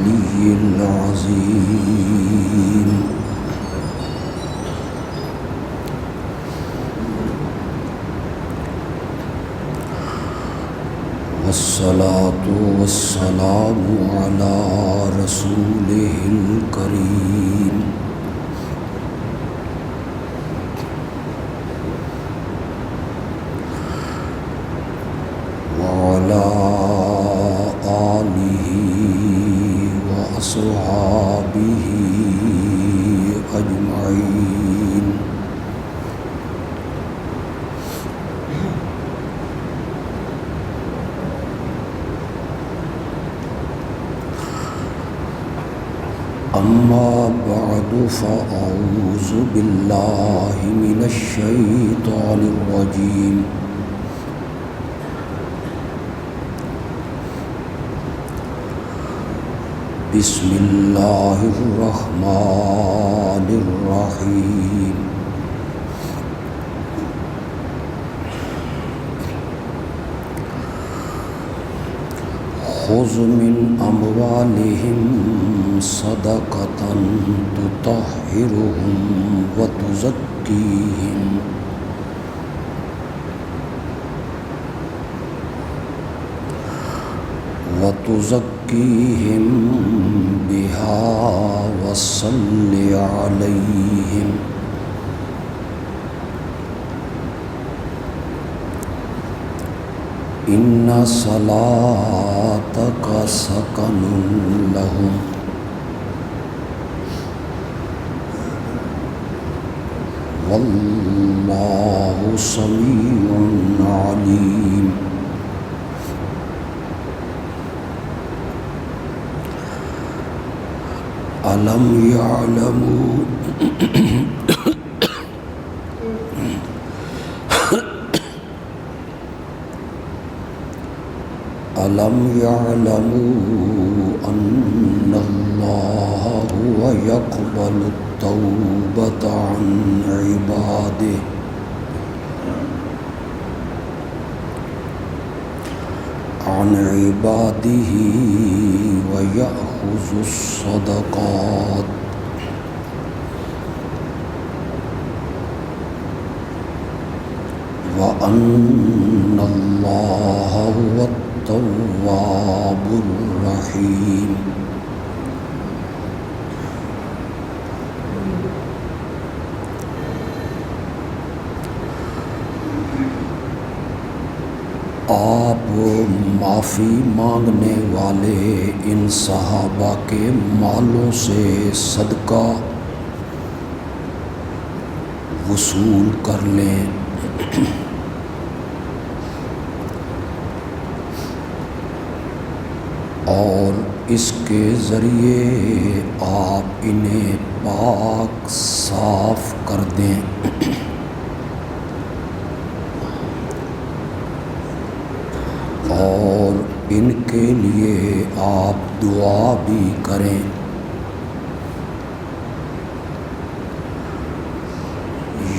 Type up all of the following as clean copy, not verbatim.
العلي العظيم والصلاة والسلام على رسوله الكريم وعلى آله وأصحابه أجمعين أما بعد فأعوذ بالله من الشيطان الرجيم بسم الله الرحمن الرحيم خذ من أموالهم صدقة تطهرهم وتزكيهم بها وصل عليهم إن صلاتك سكن لهم والله سميع عليم ألم يعلموا أن الله هو يقبل التوبة عن عباده ويأخذ الصدقات وأن الله هو التواب الرحيم آپ معافی مانگنے والے ان صحابہ کے مالوں سے صدقہ وصول کر لیں اور اس کے ذریعے آپ انہیں پاک صاف کر دیں اور ان کے لیے آپ دعا بھی کریں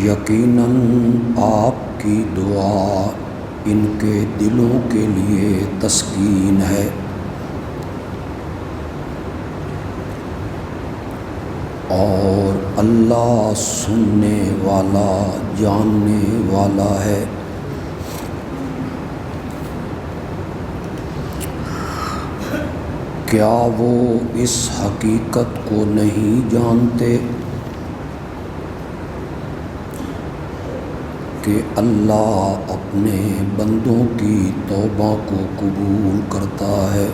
یقیناً آپ کی دعا ان کے دلوں کے لیے تسکین ہے اور اللہ سننے والا جاننے والا ہے کیا وہ اس حقیقت کو نہیں جانتے کہ اللہ اپنے بندوں کی توبہ کو قبول کرتا ہے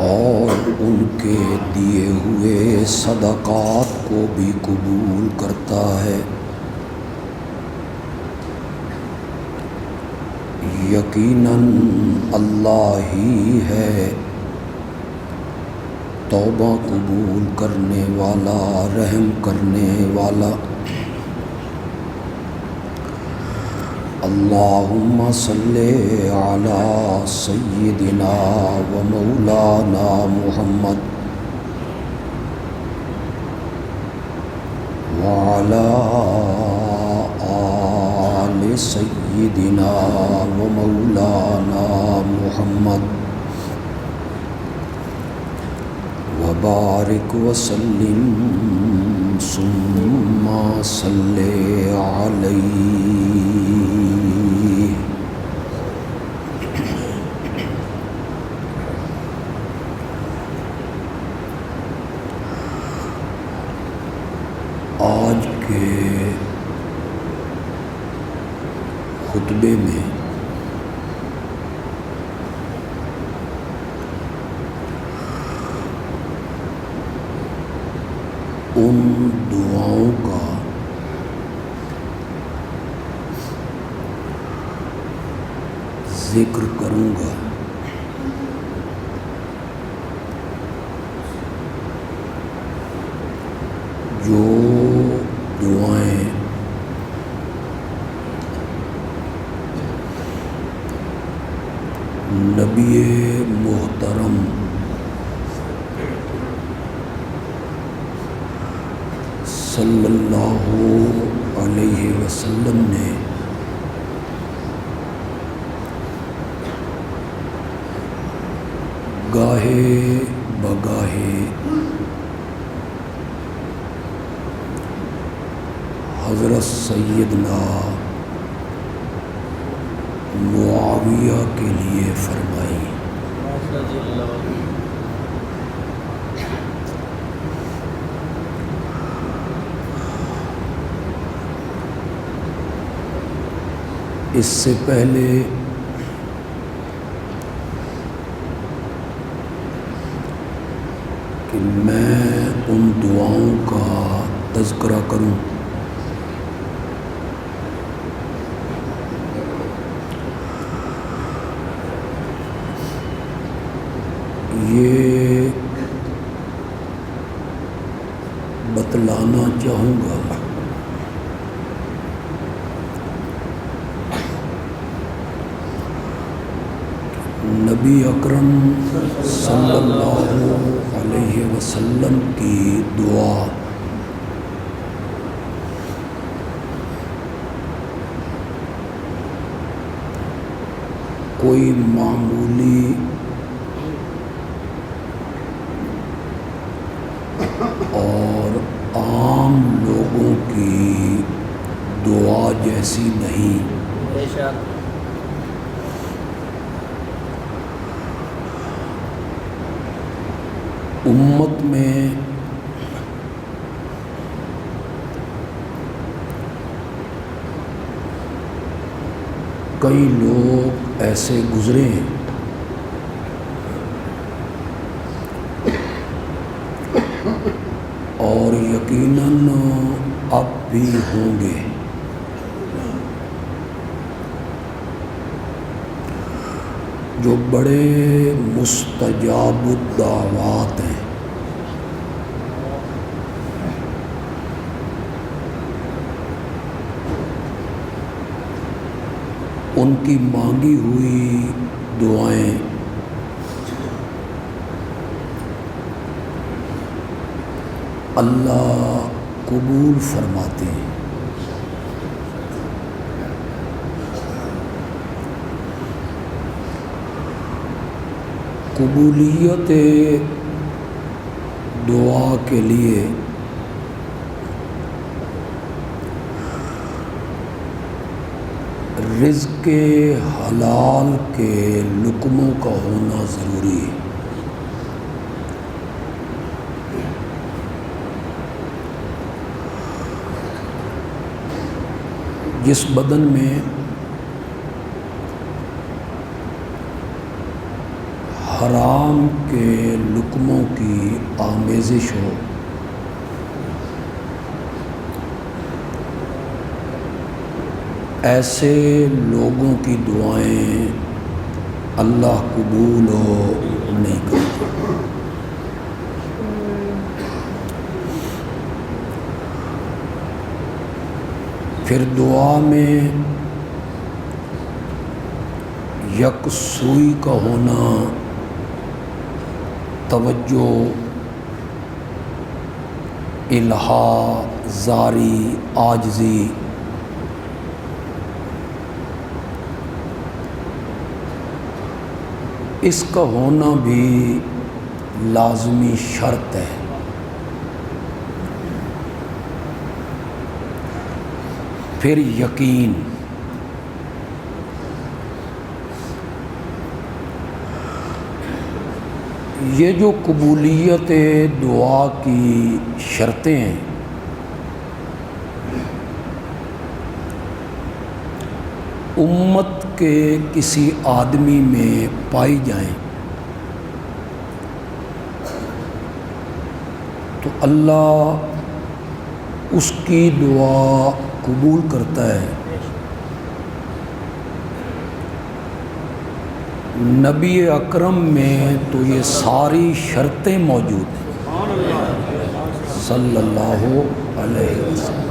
اور ان کے دیے ہوئے صدقات کو بھی قبول کرتا ہے یقیناً اللہ ہی ہے توبہ قبول کرنے والا رحم کرنے والا اللہم صلی علی سیدنا و مولانا محمد وعلی آل سیدنا سيدنا ومولانا محمد وبارك وسلم ثم صل عليه. آج کے خطبے میں ان دعاؤں کا ذکر کروں گا جو دعائیں نبی محترم صلی اللہ علیہ وسلم نے گاہے بگاہے حضرت سیدنا معاویہ کے لیے فرمائی. اس سے پہلے کہ میں ان دعاؤں کا تذکرہ کروں، یہ بتلانا چاہوں گا نبی اکرم صلی اللہ علیہ وسلم کی دعا کوئی معمولی اور عام لوگوں کی دعا جیسی نہیں. امت میں کئی لوگ ایسے گزرے ہیں اور یقیناً اب بھی ہوں گے جو بڑے مستجاب الدعوات ہیں. ان کی مانگی ہوئی دعائیں اللہ قبول فرماتے ہیں. قبولیت دعا کے لیے رزق حلال کے لقموں کا ہونا ضروری ہے. جس بدن میں حرام کے لقموں کی آمیزش ہو، ایسے لوگوں کی دعائیں اللہ قبول نہیں کرتا. پھر دعا میں یکسوئی کا ہونا، توجہ، الہا، زاری، عاجزی، اس کا ہونا بھی لازمی شرط ہے۔ پھر یقین، یہ جو قبولیت دعا کی شرطیں ہیں، امت کے کسی آدمی میں پائی جائیں تو اللہ اس کی دعا قبول کرتا ہے۔ نبی اکرم میں تو یہ ساری شرطیں موجود ہیں صلی اللہ علیہ وسلم۔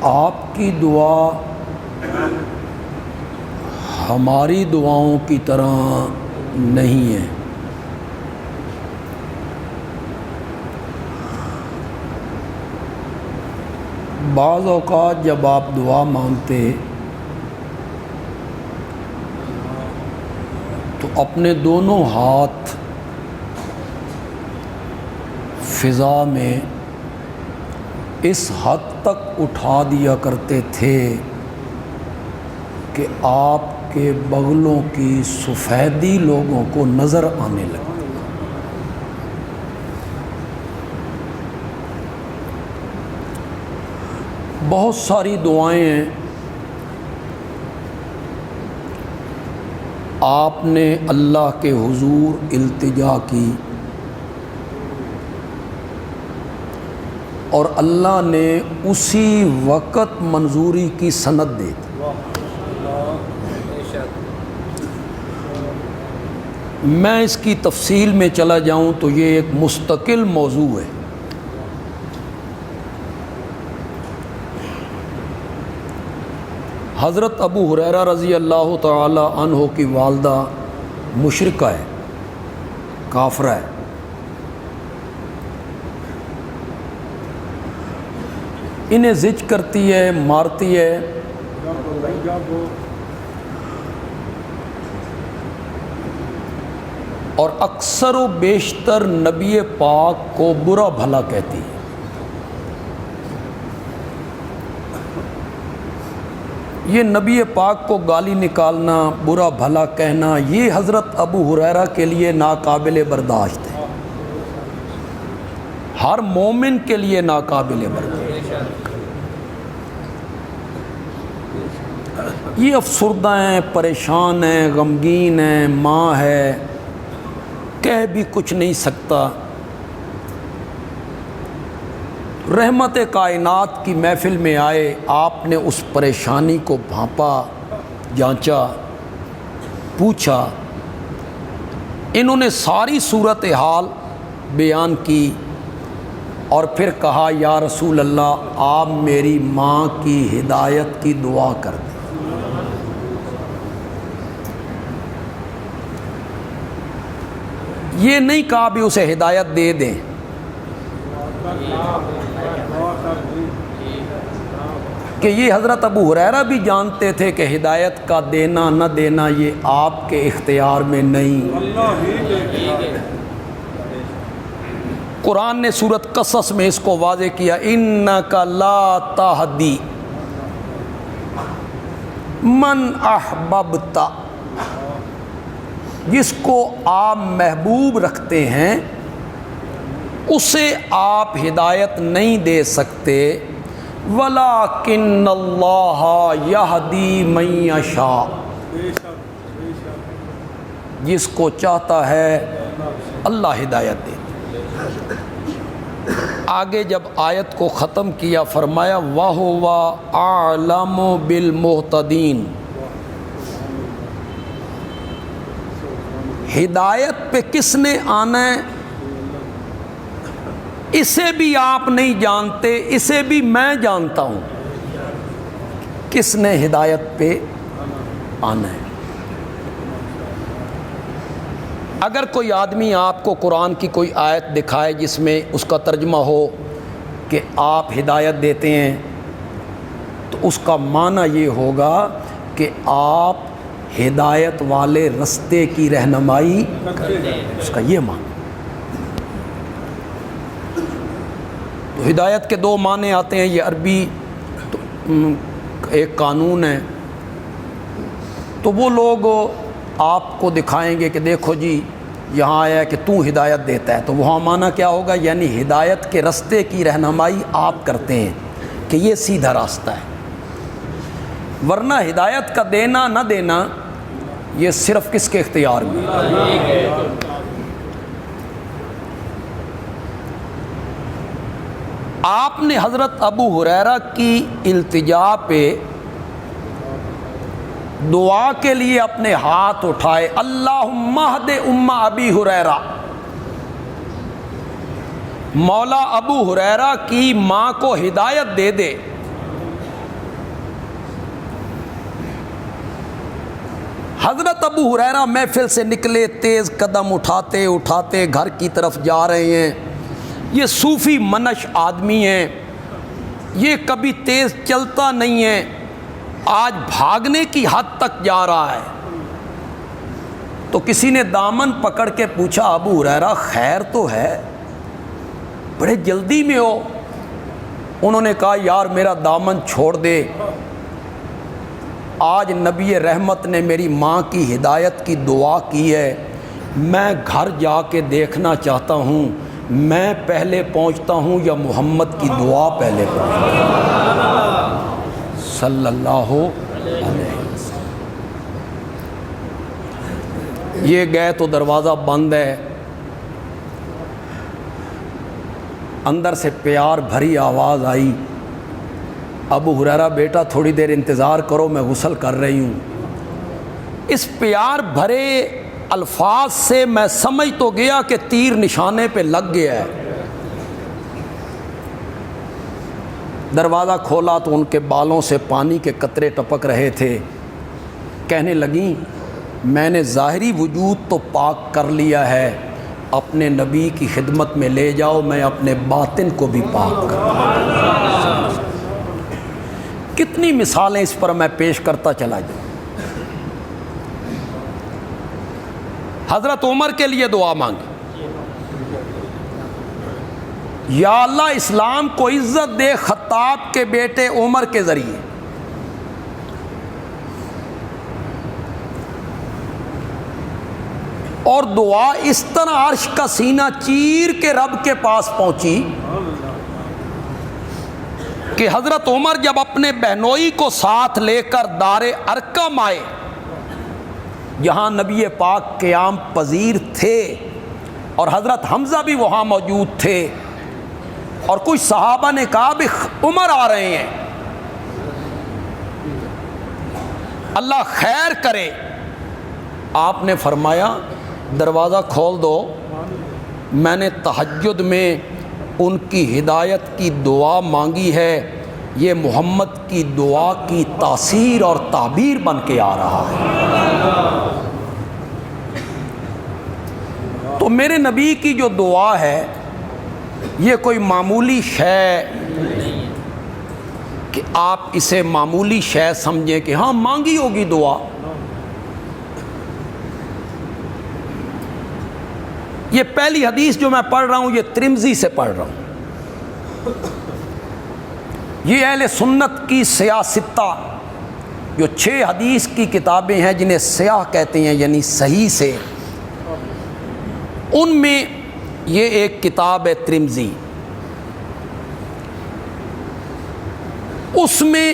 آپ کی دعا ہماری دعاؤں کی طرح نہیں ہے۔ بعض اوقات جب آپ دعا مانگتے تو اپنے دونوں ہاتھ فضا میں اس حد تک اٹھا دیا کرتے تھے کہ آپ کے بغلوں کی سفیدی لوگوں کو نظر آنے لگتی۔ بہت ساری دعائیں ہیں آپ نے اللہ کے حضور التجا کی اور اللہ نے اسی وقت منظوری کی سند دے دی۔ میں اس کی تفصیل میں چلا جاؤں تو یہ ایک مستقل موضوع ہے۔ حضرت ابو ہریرہ رضی اللہ تعالی عنہ کی والدہ مشرکہ ہے، کافرہ ہے۔ انہیں زج کرتی ہے، مارتی ہے، اور اکثر و بیشتر نبی پاک کو برا بھلا کہتی ہے۔ یہ نبی پاک کو گالی نکالنا، برا بھلا کہنا، یہ حضرت ابو ہریرہ کے لیے ناقابل برداشت ہے، ہر مومن کے لیے ناقابل برداشت۔ یہ افسردہ ہیں، پریشان ہیں، غمگین ہیں، ماں ہے، کہہ بھی کچھ نہیں سکتا۔ رحمت کائنات کی محفل میں آئے، آپ نے اس پریشانی کو بھانپا، جانچا، پوچھا۔ انہوں نے ساری صورتحال بیان کی اور پھر کہا یا رسول اللہ آپ میری ماں کی ہدایت کی دعا کر دیں۔ یہ نہیں کہا بھی اسے ہدایت دے دیں، کہ یہ حضرت ابو ہریرہ بھی جانتے تھے کہ ہدایت کا دینا نہ دینا یہ آپ کے اختیار میں نہیں۔ قرآن نے سورۃ قصص میں اس کو واضح کیا، اِنَّكَ لَا تَهْدِي مَنْ أَحْبَبْتَ، جس کو آپ محبوب رکھتے ہیں اسے آپ ہدایت نہیں دے سکتے، وَلَٰكِنَّ اللَّهَ يَهْدِي مَن يَشَاءُ، جس کو چاہتا ہے اللہ ہدایت دے۔ آگے جب آیت کو ختم کیا فرمایا وَهُوَ أَعْلَمُ بِالْمُهْتَدِينَ، ہدایت پہ کس نے آنا ہے اسے بھی آپ نہیں جانتے، اسے بھی میں جانتا ہوں کس نے ہدایت پہ آنا ہے۔ اگر کوئی آدمی آپ کو قرآن کی کوئی آیت دکھائے جس میں اس کا ترجمہ ہو کہ آپ ہدایت دیتے ہیں، تو اس کا معنی یہ ہوگا کہ آپ ہدایت والے رستے کی رہنمائی کرتے ہیں، اس کا یہ معنی۔ تو ہدایت کے دو معنی آتے ہیں، یہ عربی ایک قانون ہے، تو وہ لوگ آپ کو دکھائیں گے کہ دیکھو جی یہاں آیا ہے کہ تو ہدایت دیتا ہے، تو وہاں معنی کیا ہوگا؟ یعنی ہدایت کے رستے کی رہنمائی آپ کرتے ہیں کہ یہ سیدھا راستہ ہے، ورنہ ہدایت کا دینا نہ دینا یہ صرف کس کے اختیار میں؟ آپ نے حضرت ابو ہریرہ کی التجا پہ دعا کے لیے اپنے ہاتھ اٹھائے، اللہم اہد ام ابی ہریرہ، مولا ابو ہریرہ کی ماں کو ہدایت دے دے۔ حضرت ابو ہریرہ محفل سے نکلے، تیز قدم اٹھاتے اٹھاتے گھر کی طرف جا رہے ہیں۔ یہ صوفی منش آدمی ہیں، یہ کبھی تیز چلتا نہیں ہے، آج بھاگنے کی حد تک جا رہا ہے۔ تو کسی نے دامن پکڑ کے پوچھا، ابو ہریرہ خیر تو ہے، بڑے جلدی میں ہو؟ انہوں نے کہا یار میرا دامن چھوڑ دے، آج نبی رحمت نے میری ماں کی ہدایت کی دعا کی ہے، میں گھر جا کے دیکھنا چاہتا ہوں میں پہلے پہنچتا ہوں یا محمد کی دعا پہلے پہنچتا ہوں صلی اللہ علیہ وسلم۔ یہ گئے تو دروازہ بند ہے، اندر سے پیار بھری آواز آئی، ابو ہریرہ بیٹا تھوڑی دیر انتظار کرو، میں غسل کر رہی ہوں۔ اس پیار بھرے الفاظ سے میں سمجھ تو گیا کہ تیر نشانے پہ لگ گیا ہے۔ دروازہ کھولا تو ان کے بالوں سے پانی کے قطرے ٹپک رہے تھے۔ کہنے لگیں میں نے ظاہری وجود تو پاک کر لیا ہے، اپنے نبی کی خدمت میں لے جاؤ، میں اپنے باطن کو بھی پاک کر۔ کتنی مثالیں اس پر میں پیش کرتا چلا جاؤں۔ حضرت عمر کے لیے دعا مانگی، یا اللہ اسلام کو عزت دے خطاب کے بیٹے عمر کے ذریعے۔ اور دعا اس طرح عرش کا سینہ چیر کے رب کے پاس پہنچی کہ حضرت عمر جب اپنے بہنوئی کو ساتھ لے کر دار ارقم آئے، جہاں نبی پاک قیام پذیر تھے، اور حضرت حمزہ بھی وہاں موجود تھے، اور کچھ صحابہ نے کہا بھی عمر آ رہے ہیں، اللہ خیر کرے۔ آپ نے فرمایا دروازہ کھول دو، میں نے تہجد میں ان کی ہدایت کی دعا مانگی ہے، یہ محمد کی دعا کی تاثیر اور تعبیر بن کے آ رہا ہے۔ تو میرے نبی کی جو دعا ہے یہ کوئی معمولی شے کہ آپ اسے معمولی شے سمجھیں کہ ہاں مانگی ہوگی دعا۔ یہ پہلی حدیث جو میں پڑھ رہا ہوں یہ ترمذی سے پڑھ رہا ہوں۔ یہ اہل سنت کی سیاہ ستہ جو 6 حدیث کی کتابیں ہیں جنہیں سیاہ کہتے ہیں یعنی صحیح سے، ان میں یہ ایک کتاب ہے ترمذی، اس میں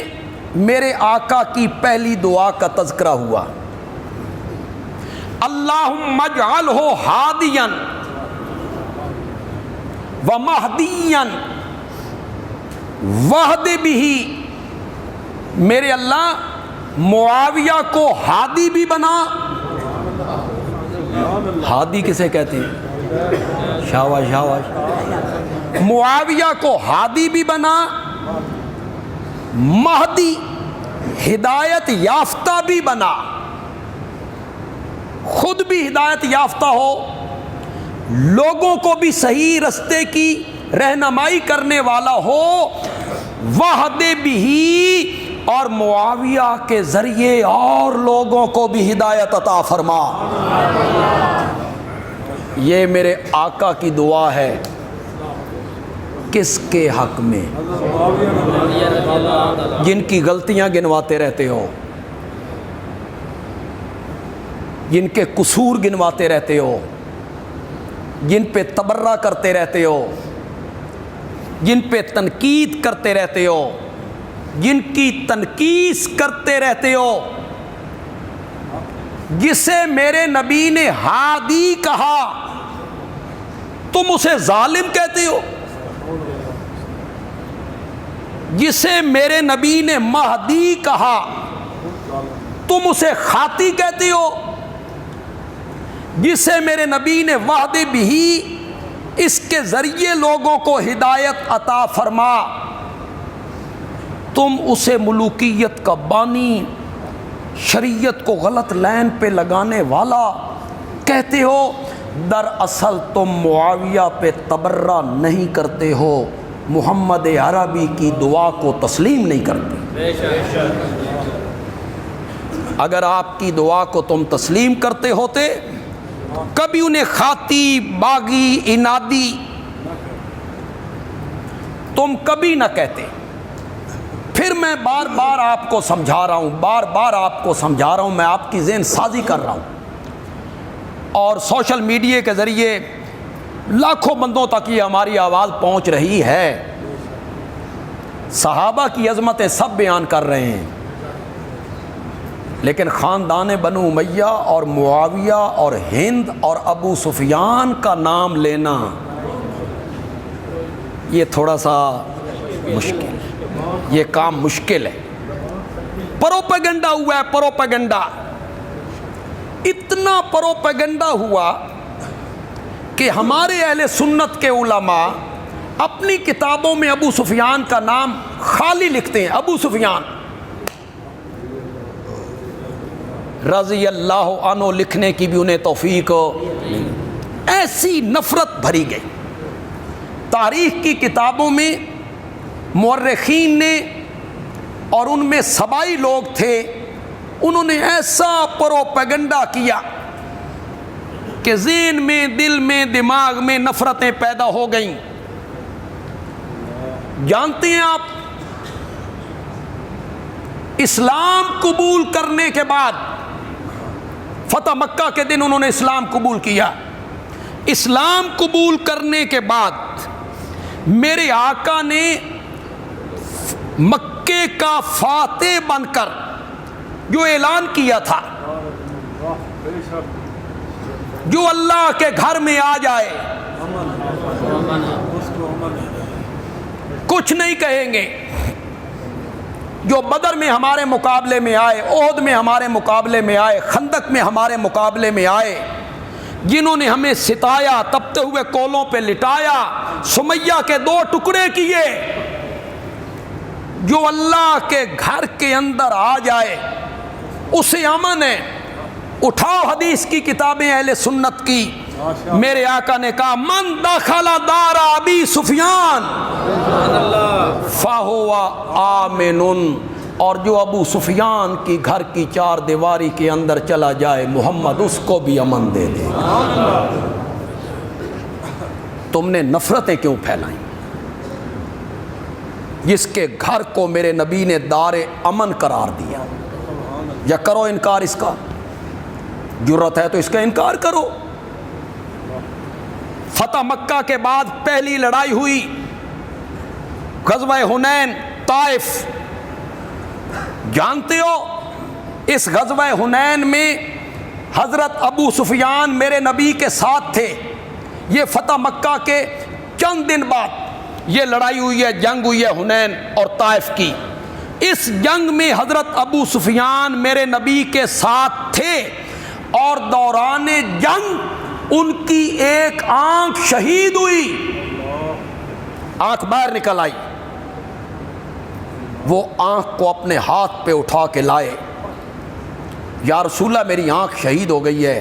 میرے آقا کی پہلی دعا کا تذکرہ ہوا، اللہم اجعلہ ہادیا ومہدیا وہد بہ، میرے اللہ معاویہ کو ہادی بھی بنا۔ ہادی کسے کہتے ہیں؟ شاباش شاباش۔ معاویہ کو ہادی بھی بنا، مہدی ہدایت یافتہ بھی بنا، خود بھی ہدایت یافتہ ہو، لوگوں کو بھی صحیح رستے کی رہنمائی کرنے والا ہو، وہد بھی اور معاویہ کے ذریعے اور لوگوں کو بھی ہدایت عطا فرما۔ یہ میرے آقا کی دعا ہے۔ کس کے حق میں؟ جن کی غلطیاں گنواتے رہتے ہو، جن کے قصور گنواتے رہتے ہو، جن پہ تبرہ کرتے رہتے ہو، جن پہ تنقید کرتے رہتے ہو، جن کی تنقیص کرتے رہتے ہو، جسے میرے نبی نے ہادی کہا تم اسے ظالم کہتے ہو، جسے میرے نبی نے مہدی کہا تم اسے خاطی کہتے ہو، جسے میرے نبی نے وعد بھی اس کے ذریعے لوگوں کو ہدایت عطا فرما تم اسے ملوکیت کا بانی، شریعت کو غلط لائن پہ لگانے والا کہتے ہو۔ دراصل تم معاویہ پہ تبرہ نہیں کرتے ہو، محمد عربی کی دعا کو تسلیم نہیں کرتے۔ اگر آپ کی دعا کو تم تسلیم کرتے ہوتے کبھی انہیں خاطی، باغی، انادی تم کبھی نہ کہتے۔ پھر میں بار بار آپ کو سمجھا رہا ہوں، بار بار آپ کو سمجھا رہا ہوں، میں آپ کی ذہن سازی کر رہا ہوں، اور سوشل میڈیا کے ذریعے لاکھوں بندوں تک یہ ہماری آواز پہنچ رہی ہے۔ صحابہ کی عظمتیں سب بیان کر رہے ہیں، لیکن خاندان بنو امیہ اور معاویہ اور ہند اور ابو سفیان کا نام لینا یہ تھوڑا سا مشکل ہے، یہ کام مشکل ہے۔ پروپیگنڈا ہوا ہے، پروپیگنڈا، اتنا پروپیگنڈا ہوا کہ ہمارے اہل سنت کے علماء اپنی کتابوں میں ابو سفیان کا نام خالی لکھتے ہیں، ابو سفیان رضی اللہ عنہ لکھنے کی بھی انہیں توفیق نہیں۔ ایسی نفرت بھری گئی تاریخ کی کتابوں میں، مورخین نے، اور ان میں سبائی لوگ تھے، انہوں نے ایسا پروپیگنڈا کیا کہ ذہن میں، دل میں، دماغ میں نفرتیں پیدا ہو گئیں۔ جانتے ہیں آپ، اسلام قبول کرنے کے بعد، فتح مکہ کے دن انہوں نے اسلام قبول کیا، اسلام قبول کرنے کے بعد میرے آقا نے مکے کا فاتح بن کر جو اعلان کیا تھا، جو اللہ کے گھر میں آ جائے کچھ نہیں کہیں گے، جو بدر میں ہمارے مقابلے میں آئے، احد میں ہمارے مقابلے میں آئے، خندق میں ہمارے مقابلے میں آئے، جنہوں نے ہمیں ستایا، تپتے ہوئے کولوں پہ لٹایا، سمیہ کے 2 ٹکڑے کیے، جو اللہ کے گھر کے اندر آ جائے اسے امن ہے۔ اٹھاؤ حدیث کی کتابیں اہل سنت کی، میرے آقا نے کہا من دخل دار ابی سفیان فہو آمن، اور جو ابو سفیان کی گھر کی 4 دیواری کے اندر چلا جائے محمد اس کو بھی امن دے دے۔ تم نے نفرتیں کیوں پھیلائیں؟ جس کے گھر کو میرے نبی نے دار امن قرار دیا، یا کرو انکار اس کا، جرت ہے تو اس کا انکار کرو۔ فتح مکہ کے بعد پہلی لڑائی ہوئی، غزوہ حنین، طائف، جانتے ہو اس غزوہ حنین میں حضرت ابو سفیان میرے نبی کے ساتھ تھے۔ یہ فتح مکہ کے چند دن بعد یہ لڑائی ہوئی ہے، جنگ ہوئی ہے حنین اور طائف کی۔ اس جنگ میں حضرت ابو سفیان میرے نبی کے ساتھ تھے، اور دوران جنگ ان کی ایک آنکھ شہید ہوئی، آنکھ باہر نکل آئی۔ وہ آنکھ کو اپنے ہاتھ پہ اٹھا کے لائے، یا رسول اللہ میری آنکھ شہید ہو گئی ہے۔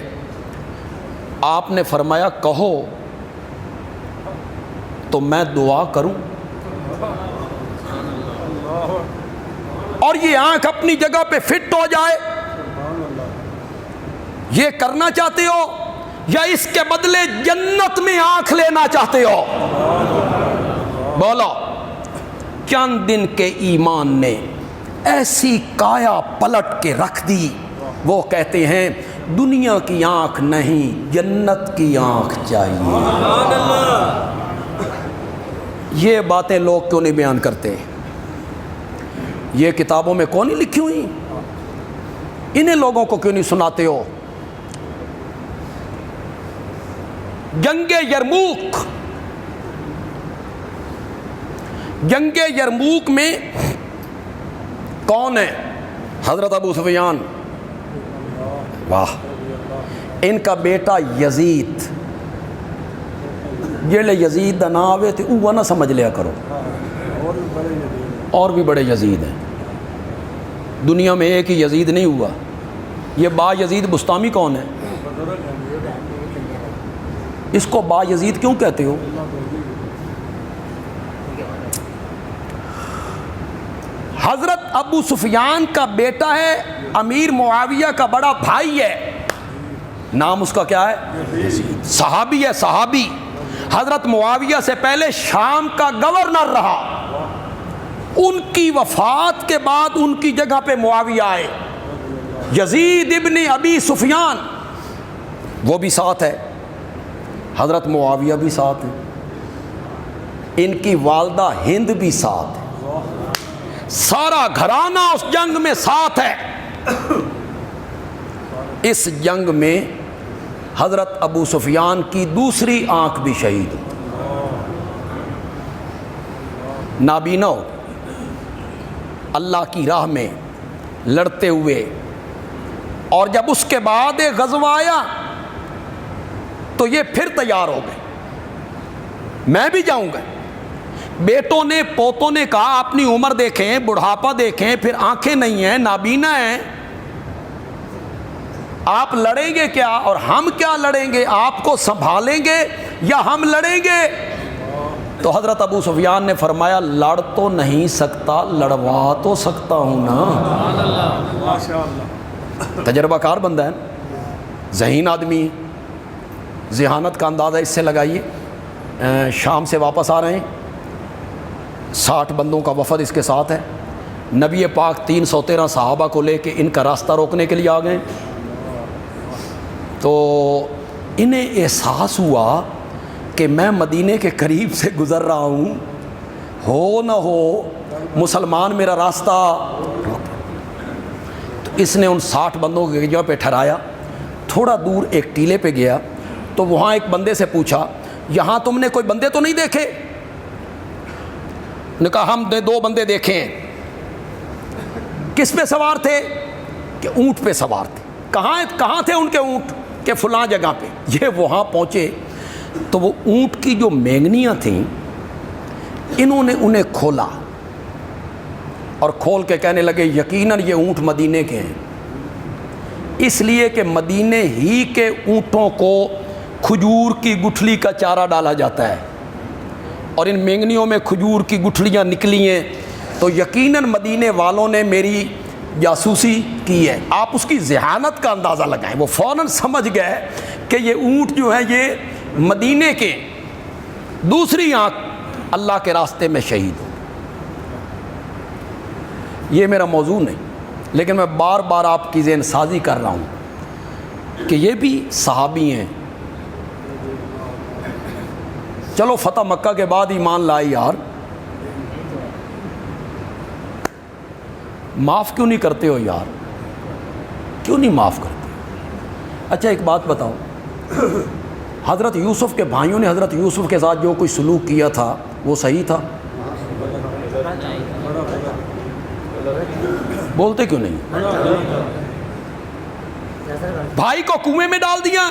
آپ نے فرمایا کہو تو میں دعا کروں۔ اور یہ آنکھ اپنی جگہ پہ فٹ ہو جائے، یہ کرنا چاہتے ہو یا اس کے بدلے جنت میں آنکھ لینا چاہتے ہو؟ بولو۔ چند دن کے ایمان نے ایسی کایا پلٹ کے رکھ دی، وہ کہتے ہیں دنیا کی آنکھ نہیں، جنت کی آنکھ چاہیے۔ یہ باتیں لوگ کیوں نہیں بیان کرتے؟ یہ کتابوں میں کون نہیں لکھی ہوئی؟ انہیں لوگوں کو کیوں نہیں سناتے ہو؟ جنگ یرموک، جنگ یرموک میں کون ہے؟ حضرت ابو سفیان، واہ، ان کا بیٹا یزید، جیڑے یزید دا نام آوے تھے وہ نہ سمجھ لیا کرو، اور بھی بڑے یزید ہیں دنیا میں، ایک ہی یزید نہیں ہوا۔ یہ با یزید بستامی کون ہے؟ اس کو با یزید کیوں کہتے ہو؟ حضرت ابو سفیان کا بیٹا ہے، امیر معاویہ کا بڑا بھائی ہے، نام اس کا کیا ہے؟ صحابی ہے، صحابی، حضرت معاویہ سے پہلے شام کا گورنر رہا، ان کی وفات کے بعد ان کی جگہ پہ معاویہ آئے، یزید ابن ابی سفیان، وہ بھی ساتھ ہے، حضرت معاویہ بھی ساتھ ہے، ان کی والدہ ہند بھی ساتھ ہے، سارا گھرانہ اس جنگ میں ساتھ ہے۔ اس جنگ میں حضرت ابو سفیان کی دوسری آنکھ بھی شہید ہوئی، نابینا ہو، اللہ کی راہ میں لڑتے ہوئے۔ اور جب اس کے بعد ایک غزوہ آیا تو یہ پھر تیار ہو گئے، میں بھی جاؤں گا۔ بیٹوں نے، پوتوں نے کہا اپنی عمر دیکھیں، بڑھاپا دیکھیں، پھر آنکھیں نہیں ہیں، نابینا ہیں، آپ لڑیں گے کیا اور ہم کیا لڑیں گے؟ آپ کو سنبھالیں گے یا ہم لڑیں گے؟ تو حضرت ابو سفیان نے فرمایا لڑ تو نہیں سکتا، لڑوا تو سکتا ہوں نا۔ تجربہ کار بندہ ہے، ذہین آدمی ہے، ذہانت کا اندازہ اس سے لگائیے۔ شام سے واپس آ رہے ہیں، 60 بندوں کا وفد اس کے ساتھ ہے، نبی پاک 313 صحابہ کو لے کے ان کا راستہ روکنے کے لیے آ گئے۔ تو انہیں احساس ہوا کہ میں مدینے کے قریب سے گزر رہا ہوں، ہو نہ ہو مسلمان میرا راستہ روک۔ تو اس نے ان 60 بندوں کی جگہ پہ ٹھہرایا، تھوڑا دور ایک ٹیلے پہ گیا تو وہاں ایک بندے سے پوچھا یہاں تم نے کوئی بندے تو نہیں دیکھے؟ نے کہا ہم نے 2 بندے دیکھے ہیں۔ کس پہ سوار تھے؟ کہ اونٹ پہ سوار تھے۔ کہاں تھے ان کے اونٹ؟ کہ فلاں جگہ پہ۔ یہ وہاں پہنچے تو وہ اونٹ کی جو مینگنیاں تھیں انہوں نے انہیں کھولا اور کھول کے کہنے لگے یقیناً یہ اونٹ مدینے کے ہیں، اس لیے کہ مدینے ہی کے اونٹوں کو کھجور کی گٹھلی کا چارہ ڈالا جاتا ہے، اور ان مینگنیوں میں کھجور کی گٹھلیاں نکلی ہیں، تو یقیناً مدینے والوں نے میری جاسوسی کی ہے۔ آپ اس کی ذہانت کا اندازہ لگائیں، وہ فوراً سمجھ گئے کہ یہ اونٹ جو ہے یہ مدینے کے۔ دوسری آنکھ اللہ کے راستے میں شہید ہو۔ یہ میرا موضوع نہیں، لیکن میں بار بار آپ کی ذہن سازی کر رہا ہوں کہ یہ بھی صحابی ہیں۔ چلو فتح مکہ کے بعد ایمان لائے یار، معاف کیوں نہیں کرتے ہو یار؟ کیوں نہیں معاف کرتے؟ اچھا ایک بات بتاؤ، حضرت یوسف کے بھائیوں نے حضرت یوسف کے ساتھ جو کوئی سلوک کیا تھا وہ صحیح تھا؟ بولتے کیوں نہیں؟ بھائی کو کنویں میں ڈال دیا،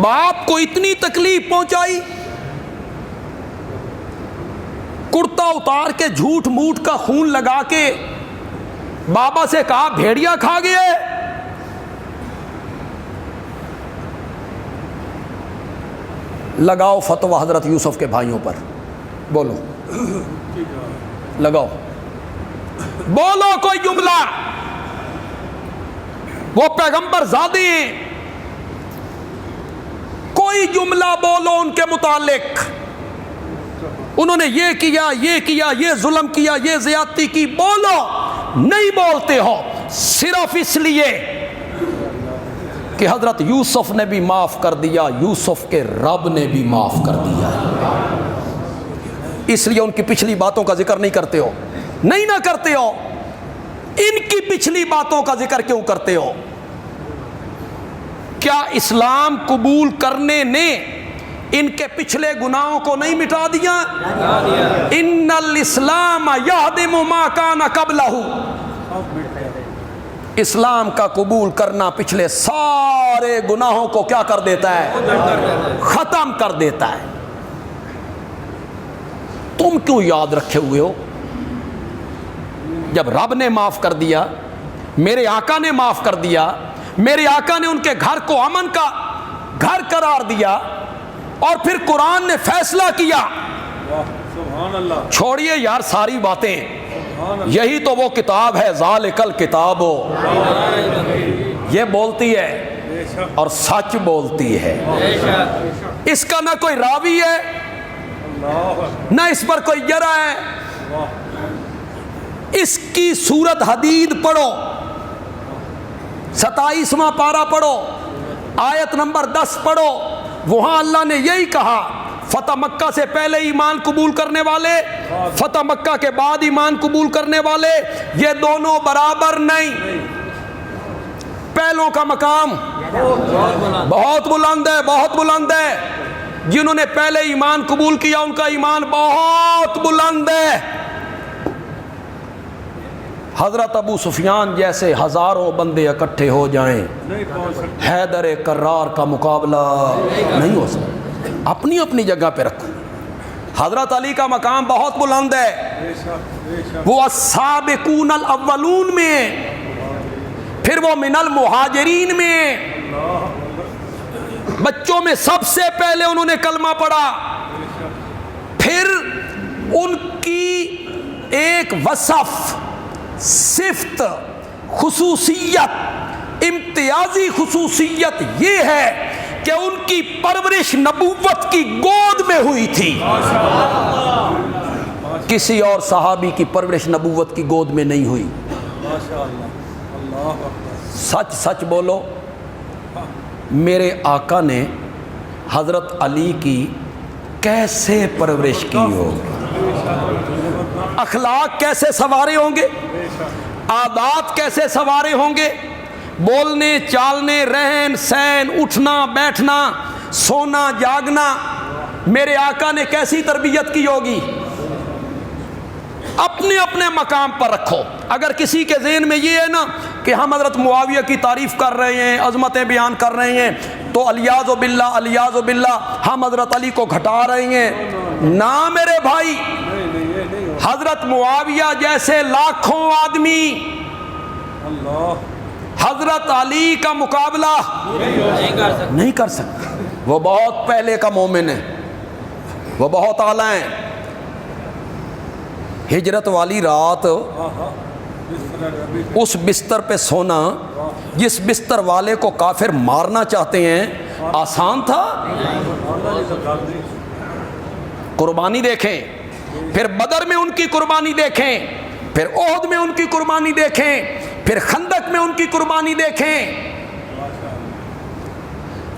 باپ کو اتنی تکلیف پہنچائی، کرتا اتار کے جھوٹ موٹ کا خون لگا کے بابا سے کہا بھیڑیا کھا گئے۔ لگاؤ فتویٰ حضرت یوسف کے بھائیوں پر، بولو۔ لگاؤ، بولو کوئی جملہ، وہ پیغمبر زادے ہیں، کوئی جملہ بولو ان کے متعلق، انہوں نے یہ کیا، یہ ظلم کیا، یہ زیادتی کی، بولو، نہیں بولتے ہو صرف اس لیے کہ حضرت یوسف نے بھی معاف کر دیا، یوسف کے رب نے بھی معاف کر دیا، اس لیے ان کی پچھلی باتوں کا ذکر نہیں کرتے ہو، نہیں نہ کرتے ہو، ان کی پچھلی باتوں کا ذکر کیوں کرتے ہو؟ کیا اسلام قبول کرنے نے ان کے پچھلے گناہوں کو نہیں مٹا دیا؟ ان الاسلام یہدم ما کان قبلہ، اسلام کا قبول کرنا پچھلے سارے گناہوں کو کیا کر دیتا ہے؟ ختم کر دیتا ہے۔ تم کیوں یاد رکھے ہوئے ہو؟ جب رب نے معاف کر دیا، میرے آقا نے معاف کر دیا، میرے آقا نے ان کے گھر کو امن کا گھر قرار دیا، اور پھر قرآن نے فیصلہ کیا، چھوڑیے یار ساری باتیں، یہی تو وہ کتاب ہے، ذالک الکتاب، یہ بولتی ہے اور سچ بولتی ہے، اس کا نہ کوئی راوی ہے نہ اس پر کوئی جرح ہے۔ اس کی سورت حدید پڑھو، 27واں پارہ پڑھو، آیت نمبر 10 پڑھو، وہاں اللہ نے یہی کہا، فتح مکہ سے پہلے ایمان قبول کرنے والے، فتح مکہ کے بعد ایمان قبول کرنے والے، یہ دونوں برابر نہیں، پہلوں کا مقام بہت بلند ہے، بہت بلند ہے، جنہوں نے پہلے ایمان قبول کیا ان کا ایمان بہت بلند ہے۔ حضرت ابو سفیان جیسے ہزاروں بندے اکٹھے ہو جائیں، حیدر کرار کا مقابلہ نہیں ہو سکتا۔ اپنی اپنی جگہ پہ رکھو، حضرت علی کا مقام بہت بلند ہے، وہ السابقون الاولون میں، پھر وہ من المہاجرین میں، بچوں میں سب سے پہلے انہوں نے کلمہ پڑھا، پھر ان کی ایک وصف، صفت، خصوصیت، امتیازی خصوصیت یہ ہے کہ ان کی پرورش نبوت کی گود میں ہوئی تھی، کسی اور صحابی کی پرورش نبوت کی گود میں نہیں ہوئی۔ سچ سچ بولو، میرے آقا نے حضرت علی کی کیسے پرورش کی ہوگی، اخلاق کیسے سنوارے ہوں گے، عادات کیسے سنوارے ہوں گے، بولنے چالنے، رہن سہن، اٹھنا بیٹھنا، سونا جاگنا، میرے آقا نے کیسی تربیت کی ہوگی۔ اپنے اپنے مقام پر رکھو۔ اگر کسی کے ذہن میں یہ ہے نا کہ ہم حضرت معاویہ کی تعریف کر رہے ہیں، عظمتیں بیان کر رہے ہیں، تو الیاذ باللہ الیاذ باللہ ہم حضرت علی کو گھٹا رہے ہیں، نہ میرے بھائی، حضرت معاویہ جیسے لاکھوں آدمی حضرت علی کا مقابلہ نہیں کر سکتے، وہ بہت پہلے کا مومن ہے، وہ بہت اعلیٰ ہیں۔ ہجرت والی رات اس بستر پہ سونا جس بستر والے کو کافر مارنا چاہتے ہیں آسان تھا؟ قربانی دیکھیں، پھر بدر میں ان کی قربانی دیکھیں، پھر احد میں ان کی قربانی دیکھیں، پھر خندق میں ان کی قربانی دیکھیں،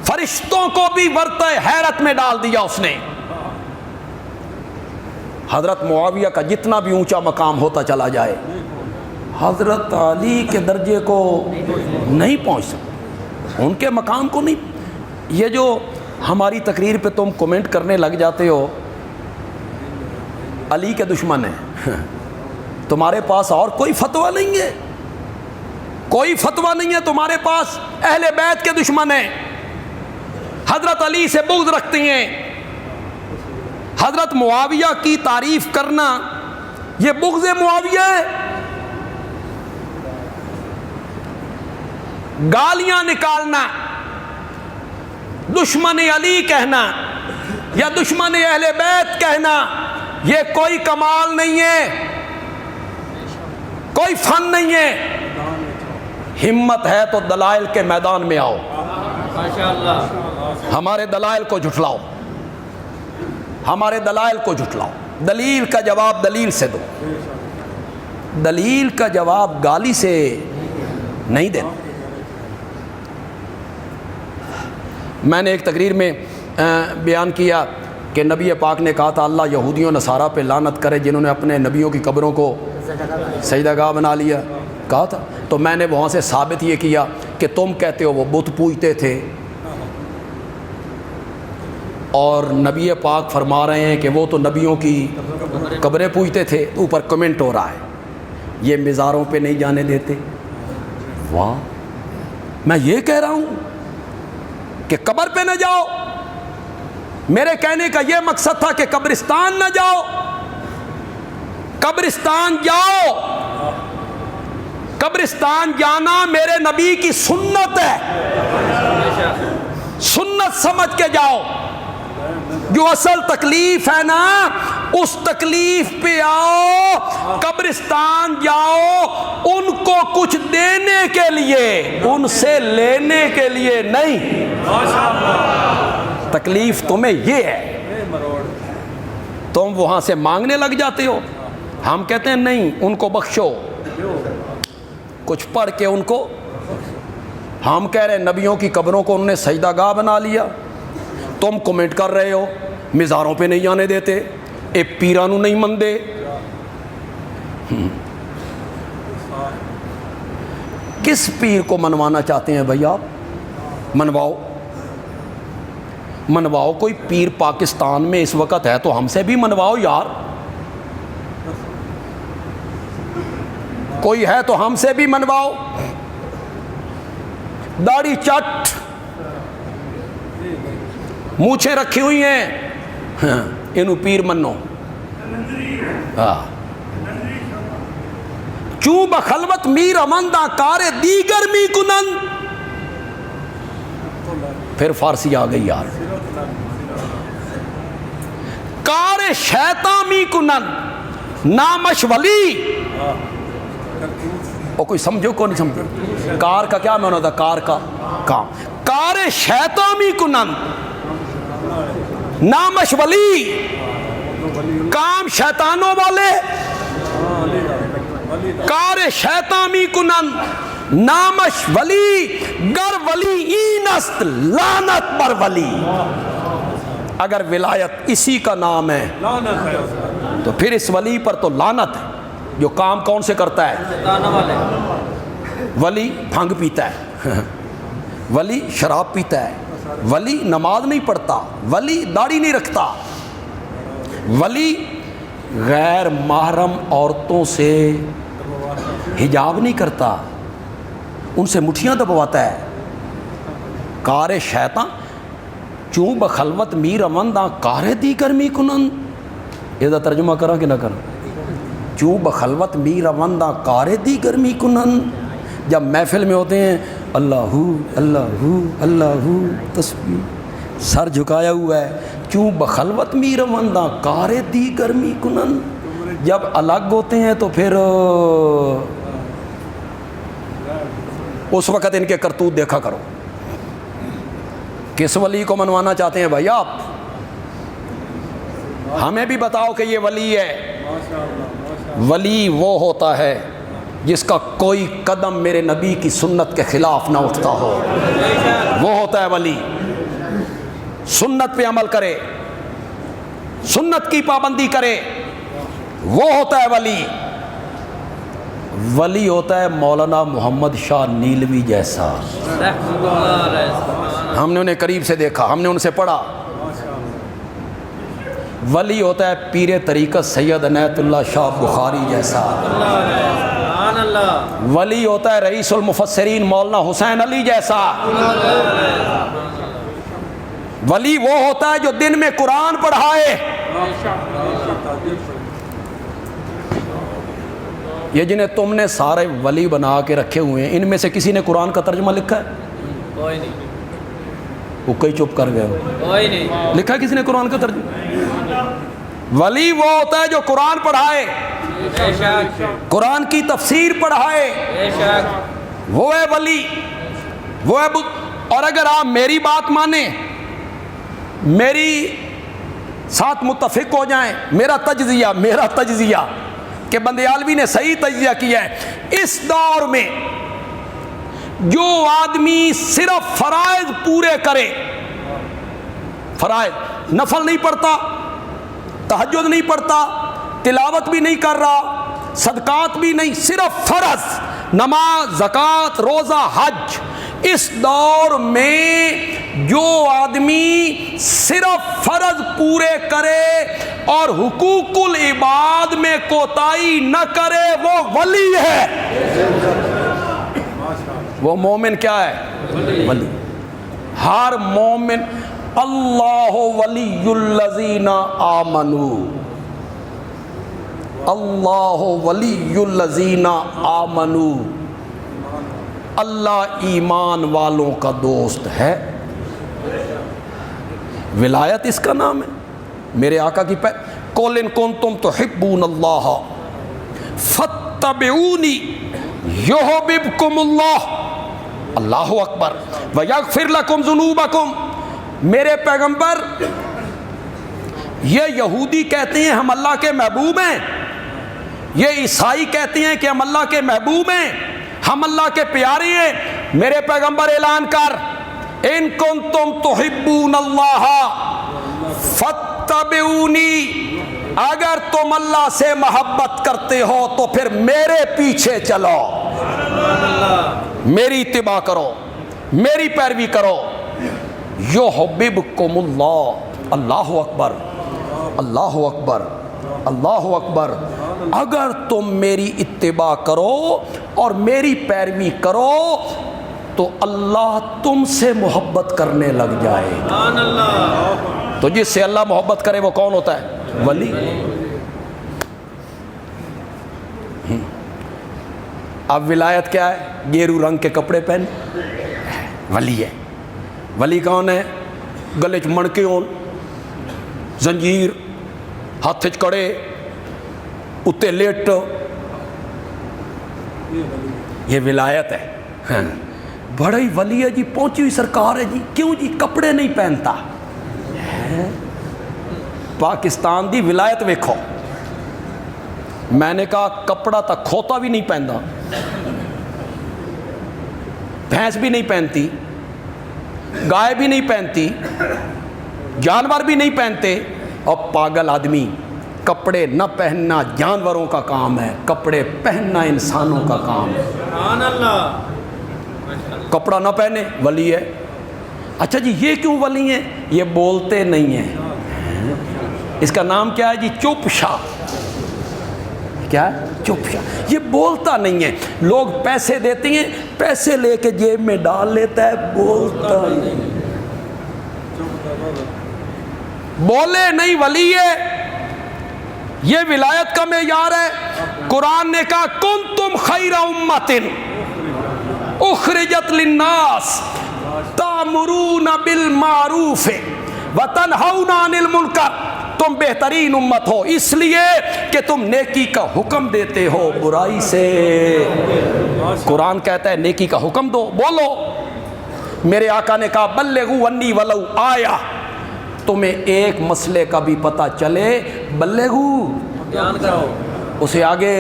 فرشتوں کو بھی ورطہ حیرت میں ڈال دیا اس نے۔ حضرت معاویہ کا جتنا بھی اونچا مقام ہوتا چلا جائے، حضرت علی کے درجے کو نہیں پہنچ سکتا، ان کے مقام کو نہیں۔ یہ جو ہماری تقریر پہ تم کومنٹ کرنے لگ جاتے ہو علی کے دشمن ہیں، تمہارے پاس اور کوئی فتویٰ نہیں ہے، کوئی فتویٰ نہیں ہے تمہارے پاس، اہل بیت کے دشمن ہیں، حضرت علی سے بغض رکھتے ہیں۔ حضرت معاویہ کی تعریف کرنا یہ بغض معاویہ ہے، گالیاں نکالنا، دشمن علی کہنا یا دشمن اہل بیت کہنا، یہ کوئی کمال نہیں ہے، کوئی فن نہیں ہے، ہمت ہے تو دلائل کے میدان میں آؤ، ہمارے دلائل کو جھٹلاؤ، ہمارے دلائل کو جھٹلاؤ، دلیل کا جواب دلیل سے دو، دلیل کا جواب گالی سے نہیں دینا۔ میں نے ایک تقریر میں بیان کیا کہ نبی پاک نے کہا تھا اللہ یہودیوں نصارہ پہ لعنت کرے جنہوں نے اپنے نبیوں کی قبروں کو سجدہ گاہ بنا لیا، کہا تھا۔ تو میں نے وہاں سے ثابت یہ کیا کہ تم کہتے ہو وہ بت پوجتے تھے اور نبی پاک فرما رہے ہیں کہ وہ تو نبیوں کی قبریں پوجتے تھے، اوپر کمنٹ ہو رہا ہے یہ مزاروں پہ نہیں جانے دیتے۔ واہ، میں یہ کہہ رہا ہوں کہ قبر پہ نہ جاؤ، میرے کہنے کا یہ مقصد تھا کہ قبرستان نہ جاؤ، قبرستان جاؤ، قبرستان جانا میرے نبی کی سنت ہے، سنت سمجھ کے جاؤ۔ جو اصل تکلیف ہے نا اس تکلیف پہ آؤ، قبرستان جاؤ ان کو کچھ دینے کے لیے، ان سے لینے کے لیے نہیں۔ تکلیف تمہیں یہ ہے، تم وہاں سے مانگنے لگ جاتے ہو، ہم کہتے ہیں نہیں ان کو بخشو، کچھ پڑھ کے ان کو، ہم کہہ رہے ہیں نبیوں کی قبروں کو انہوں نے سجدہ گاہ بنا لیا، تم کمنٹ کر رہے ہو مزاروں پہ نہیں جانے دیتے، اے پیرانو نہیں مندے۔ کس پیر کو منوانا چاہتے ہیں بھائی آپ؟ منواؤ، منواؤ، کوئی پیر پاکستان میں اس وقت ہے تو ہم سے بھی منواؤ یار، کوئی ہے تو ہم سے بھی منواؤ۔ داڑھی چٹ، مونچھیں رکھی ہوئی ہیں، انہوں پیر منو، چوں بخلوت میر امندہ کار دیگر می کنن، پھر فارسی آ گئی یار، کار شیطان می کنن نامش ولی، اور کوئی سمجھو کو نہیں سمجھو، کار کا کیا معنی ہوتا؟ کار کا کام، کار شیطان می کنن نامش ولی، کام شیطانوں والے، کار شیطانی کنن نامش ولی، گر ولی اینست لعنت بر ولی، اگر ولایت اسی کا نام ہے تو پھر اس ولی پر تو لعنت ہے جو کام کون سے کرتا ہے؟ ولی بھنگ پیتا ہے، ولی شراب پیتا ہے، ولی نماز نہیں پڑھتا، ولی داڑھی نہیں رکھتا، ولی غیر محرم عورتوں سے حجاب نہیں کرتا، ان سے مٹھیاں دبواتا ہے۔ کار شیطان چوں بخلوت میر امنداں کار دیگر می کنن، یہ ترجمہ کرا کہ نہ کرا؟ چوں بخلوت میر امنداں کار دیگر می کنن، جب محفل میں ہوتے ہیں اللہ اللہ اللہ تسبیح، سر جھکایا ہوا ہے، چوں بخلوت میر امنداں کار دیگر می کنن، جب الگ ہوتے ہیں تو پھر اس وقت ان کے کرتوت دیکھا کرو۔ کس ولی کو منوانا چاہتے ہیں بھائی آپ؟ ہمیں بھی بتاؤ کہ یہ ولی ہے۔ ولی وہ ہوتا ہے جس کا کوئی قدم میرے نبی کی سنت کے خلاف نہ اٹھتا ہو، وہ ہوتا ہے ولی، سنت پہ عمل کرے، سنت کی پابندی کرے، وہ ہوتا ہے ولی۔ ولی ہوتا ہے مولانا محمد شاہ نیلوی جیسا، ہم نے انہیں قریب سے دیکھا، ہم نے ان سے پڑھا۔ ولی ہوتا ہے پیر طریقت سید عنایت اللہ شاہ بخاری جیسا۔ ولی ہوتا ہے رئیس المفسرین مولانا حسین علی جیسا۔ ولی وہ ہوتا ہے جو دن میں قرآن پڑھائے۔ یہ جنہیں تم نے سارے ولی بنا کے رکھے ہوئے ہیں، ان میں سے کسی نے قرآن کا ترجمہ لکھا ہے؟ کوئی نہیں، وہ کئی چپ کر گئے ہو۔ کوئی نہیں لکھا ہے کسی نے قرآن کا ترجمہ؟ ولی وہ ہوتا ہے جو قرآن پڑھائے، قرآن کی تفسیر پڑھائے، وہ ہے ولی، وہ ہے اور اگر آپ میری بات مانیں، میری ساتھ متفق ہو جائیں، میرا تجزیہ کہ بندیالوی نے صحیح تجزیہ کیا ہے، اس دور میں جو آدمی صرف فرائض پورے کرے، فرائض، نفل نہیں پڑھتا، تہجد نہیں پڑھتا، تلاوت بھی نہیں کر رہا، صدقات بھی نہیں، صرف فرض، نماز، زکوٰۃ، روزہ، حج، اس دور میں جو آدمی صرف فرض پورے کرے اور حقوق العباد میں کوتاہی نہ کرے وہ ولی ہے، وہ مومن کیا ہے؟ ولی۔ ہر مومن اللہ ولی الذین آمنوا، اللہ ولی الذین آمنوا، اللہ ایمان والوں کا دوست ہے۔ ولایت اس کا نام ہے۔ میرے آقا کی قُلْ إِن كُنتُمْ تُحِبُّونَ اللَّهَ فَاتَّبِعُونِي يُحْبِبْكُمُ اللَّهُ، اللہ اکبر، وَيَغْفِرْ لَكُمْ ذُنُوبَكُمْ۔ میرے پیغمبر، یہ یہودی کہتے ہیں ہم اللہ کے محبوب ہیں، یہ عیسائی کہتے ہیں کہ ہم اللہ کے محبوب ہیں، ہم اللہ کے پیارے ہیں۔ میرے پیغمبر اعلان کر، ان کنتم تحبون اللہ فاتبعونی، اگر تم اللہ سے محبت کرتے ہو تو پھر میرے پیچھے چلو، میری اتباع کرو، میری پیروی کرو۔ یحببکم اللہ، اللہ اکبر، اللہ اکبر، اللہ اکبر۔ اگر تم میری اتباع کرو اور میری پیروی کرو تو اللہ تم سے محبت کرنے لگ جائے گا۔ تو جس سے اللہ محبت کرے وہ کون ہوتا ہے؟ ولی۔ اب ولایت کیا ہے؟ گیرو رنگ کے کپڑے پہن، ولی ہے۔ ولی کون ہے؟ گلے چ مڑکے ہون، زنجیر، ہاتھ چ کڑے، اتے لیٹ، یہ ولایت ہے۔ بڑا ہی ولی ہے جی، پہنچی ہوئی سرکار ہے جی، کیوں جی؟ کپڑے نہیں پہنتا۔ پاکستان دی ولایت ویکھو، میں نے کہا کپڑا تک کھوتا بھی نہیں پہنتا، بھینس بھی نہیں پہنتی، گائے بھی نہیں پہنتی، جانور بھی نہیں پہنتے، اور پاگل آدمی۔ کپڑے نہ پہننا جانوروں کا کام ہے، کپڑے پہننا انسانوں کا کام ہے۔ سبحان اللہ۔ کپڑا نہ پہنے، ولی ہے۔ اچھا جی یہ کیوں ولی ہیں؟ یہ بولتے نہیں ہیں، اس کا نام کیا ہے جی؟ چپ شاہ۔ کیا ہے؟ چپ شاہ۔ یہ بولتا نہیں ہے، لوگ پیسے دیتے ہیں، پیسے لے کے جیب میں ڈال لیتا ہے، بولتا نہیں، بولے نہیں، ولی ہے۔ یہ ولایت کا معیار ہے۔ قرآن نے کہا کنتم خیر امۃ اخرجت للناس تأمرون بالمعروف وتنہون عن المنکر، تم بہترین امت ہو اس لیے کہ تم نیکی کا حکم دیتے ہو برائی سے۔ قرآن کہتا ہے نیکی کا حکم دو، بولو۔ میرے آقا نے کہا بلغوا انی ولو آیہ، تمہیں ایک مسئلے کا بھی پتہ چلے بلغو، بیان کرو، اسے آگے۔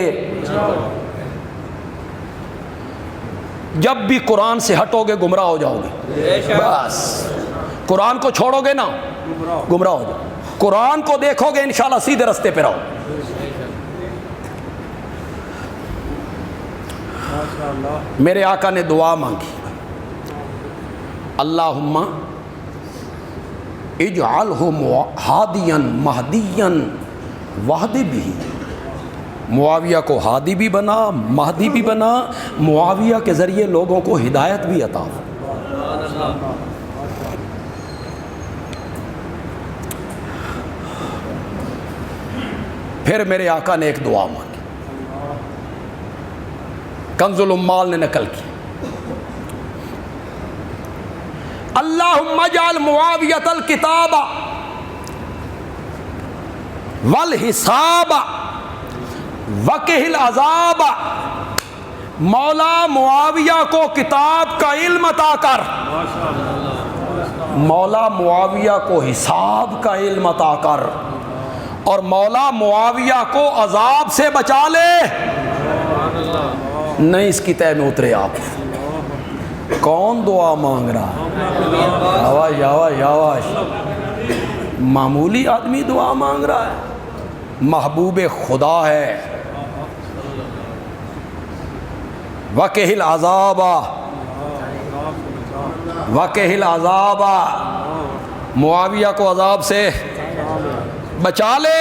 جب بھی قرآن سے ہٹو گے گمراہ ہو جاؤ گے، بس قرآن کو چھوڑو گے نا گمراہ ہو جاؤ، قرآن کو دیکھو گے انشاءاللہ سیدھے رستے پہ رہو۔ میرے آقا نے دعا مانگی، اللہم اجعلہ ہادیا مہدیا واہد بہ، معاویہ کو ہادی بھی بنا، مہدی بھی بنا، معاویہ کے ذریعے لوگوں کو ہدایت بھی عطا ہو۔ پھر میرے آقا نے ایک دعا مانگی، کنز العمال نے نقل کی، اللہم اجعل معاویۃ الکتاب والحساب وقہ العذاب، مولا معاویہ کو کتاب کا علم عطا کر، مولا معاویہ کو حساب کا علم عطا کر، اور مولا معاویہ کو عذاب سے بچا لے۔ نہیں اس کی طے میں اترے آپ۔ کون دعا مانگ رہا ہے؟ آواز آواز آواز، معمولی آدمی دعا مانگ رہا ہے، محبوب خدا ہے۔ وقہ العذاب وقہ العذاب، معاویہ کو عذاب سے بچا لے۔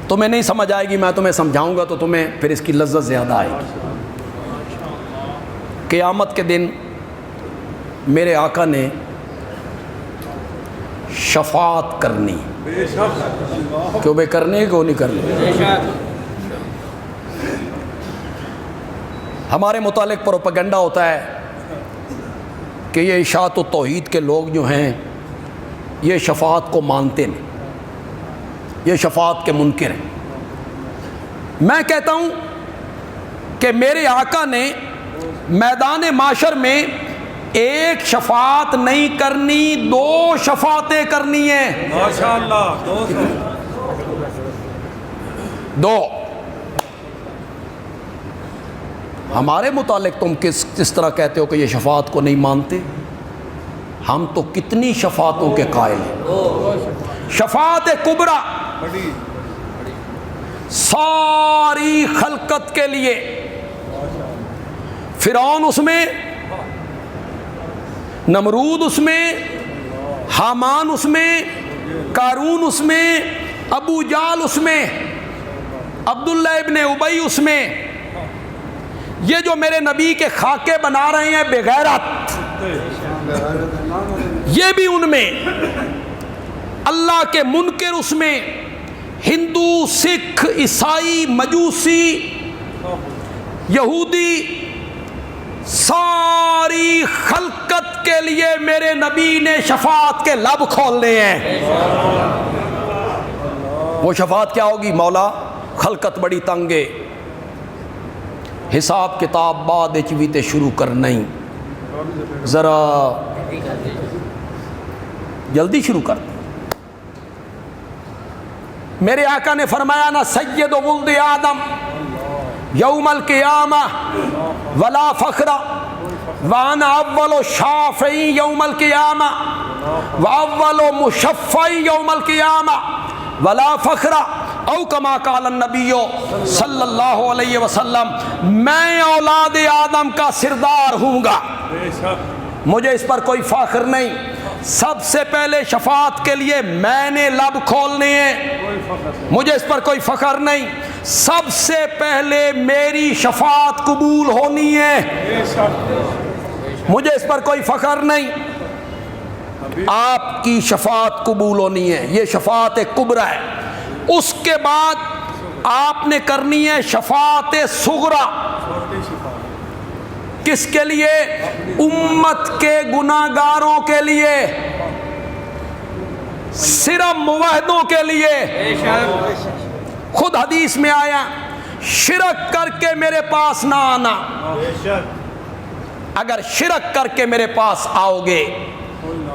تمہیں نہیں سمجھ آئے گی، میں تمہیں سمجھاؤں گا تو تمہیں پھر اس کی لذت زیادہ آئے گی۔ قیامت کے دن میرے آقا نے شفاعت کرنی، کیوں بے کرنی ہے کیوں نہیں کرنی؟ ہمارے متعلق پروپیگنڈا ہوتا ہے کہ یہ اشاعت و توحید کے لوگ جو ہیں یہ شفاعت کو مانتے نہیں، یہ شفاعت کے منکر ہیں۔ میں کہتا ہوں کہ میرے آقا نے میدان معاشر میں ایک شفاعت نہیں کرنی، دو شفاعتیں کرنی ہیں۔ ماشاءاللہ، دو۔ ہمارے متعلق تم کس طرح کہتے ہو کہ یہ شفاعت کو نہیں مانتے؟ ہم تو کتنی شفاعتوں کے قائل ہیں۔ شفاعت کبریٰ ساری خلقت کے لیے، فرعون اس میں، نمرود اس میں، حامان اس میں، قارون اس میں، ابو جال اس میں، عبداللہ ابن ابی اس میں، یہ جو میرے نبی کے خاکے بنا رہے ہیں بغیرت، یہ بھی ان میں، اللہ کے منکر اس میں، ہندو، سکھ، عیسائی، مجوسی، یہودی، ساری خلقت کے لیے میرے نبی نے شفاعت کے لب کھولنے ہیں۔ وہ شفاعت کیا ہوگی؟ مولا خلقت بڑی تنگے، حساب کتاب بعد چویتے شروع کر نہیں، ذرا جلدی شروع کر۔ میرے آقا نے فرمایا نا سید ولد آدم یوم القیامہ ولا فخر وانا اول شافعی یوم القیامہ واول مشفعی یوم القیامہ ولا فخر او کما قال النبی صلی اللہ علیہ وسلم، میں اولاد آدم کا سردار ہوں گا، مجھے اس پر کوئی فخر نہیں۔ سب سے پہلے شفاعت کے لیے میں نے لب کھولنے ہیں، مجھے اس پر کوئی فخر نہیں۔ سب سے پہلے میری شفاعت قبول ہونی ہے، مجھے اس پر کوئی فخر نہیں۔ آپ کی شفاعت قبول ہونی ہے، یہ شفاعت کبریٰ ہے۔ اس کے بعد آپ نے کرنی ہے شفاعت صغریٰ۔ کس کے لیے؟ امت کے گناہ گاروں کے لیے، صرف موحدوں کے لیے۔ خود حدیث میں آیا شرک کر کے میرے پاس نہ آنا، اگر شرک کر کے میرے پاس آؤ گے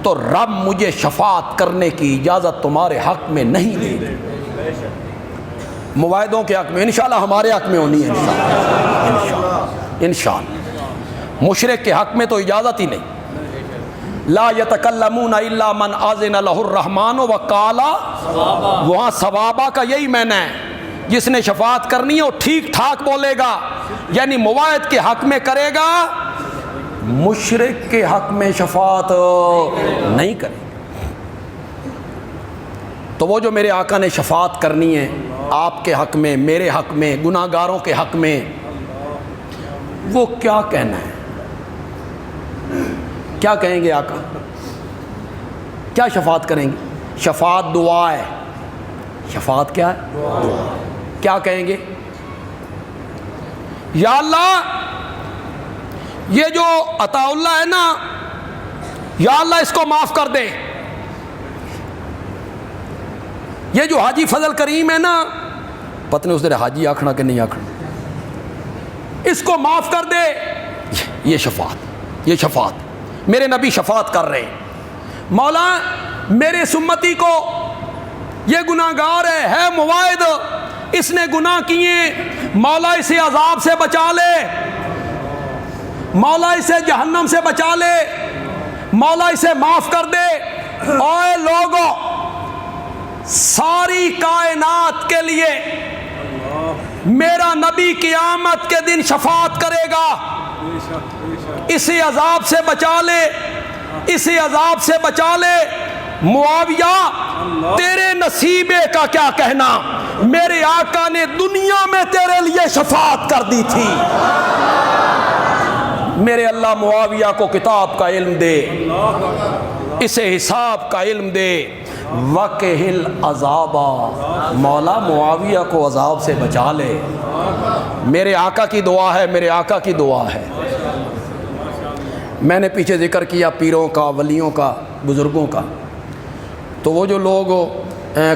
تو رب مجھے شفاعت کرنے کی اجازت تمہارے حق میں نہیں دے گی۔ موحدوں کے حق میں انشاءاللہ، ہمارے حق میں ہونی ہے انشاءاللہ، انشاءاللہ۔ مشرک کے حق میں تو اجازت ہی نہیں۔ لا یتکلمون الا من اذن له الرحمن وقال، وہاں ثوابہ کا یہی معنی ہے، جس نے شفاعت کرنی ہے وہ ٹھیک ٹھاک بولے گا، یعنی موحد کے حق میں کرے گا، مشرک کے حق میں شفاعت نہیں کرے گا۔ تو وہ جو میرے آقا نے شفاعت کرنی ہے آپ کے حق میں، میرے حق میں، گناہ گاروں کے حق میں، وہ کیا کہنا ہے؟ کیا کہیں گے آقا؟ کیا شفاعت کریں گے؟ شفاعت دعا ہے۔ شفاعت کیا ہے؟ دعا۔ کیا کہیں گے؟ یا اللہ یہ جو عطا اللہ ہے نا، یا اللہ اس کو معاف کر دے، یہ جو حاجی فضل کریم ہے نا، پتہ نہیں اس نے حاجی آکھنا کہ نہیں آکھنا، اس کو معاف کر دے، یہ شفاعت، یہ شفاعت، میرے نبی شفاعت کر رہے ہیں۔ مولا میرے سمتی کو، یہ گناہ گار ہے مواعد، اس نے گناہ کیے، مولا اسے عذاب سے بچا لے، مولا اسے جہنم سے بچا لے، مولا اسے معاف کر دے۔ اے لوگو، ساری کائنات کے لیے میرا نبی قیامت کے دن شفاعت کرے گا، اسے عذاب سے بچا لے، اسے عذاب سے بچا لے۔ معاویہ تیرے نصیبے کا کیا کہنا، میرے آقا نے دنیا میں تیرے لیے شفاعت کر دی تھی۔ میرے اللہ معاویہ کو کتاب کا علم دے، اسے حساب کا علم دے۔ وَقِهِ الْعَذَابَ، مولا معاویہ کو عذاب سے بچا لے۔ میرے آقا کی دعا ہے، میرے آقا کی دعا ہے۔ میں نے پیچھے ذکر کیا پیروں کا، ولیوں کا، بزرگوں کا، تو وہ جو لوگ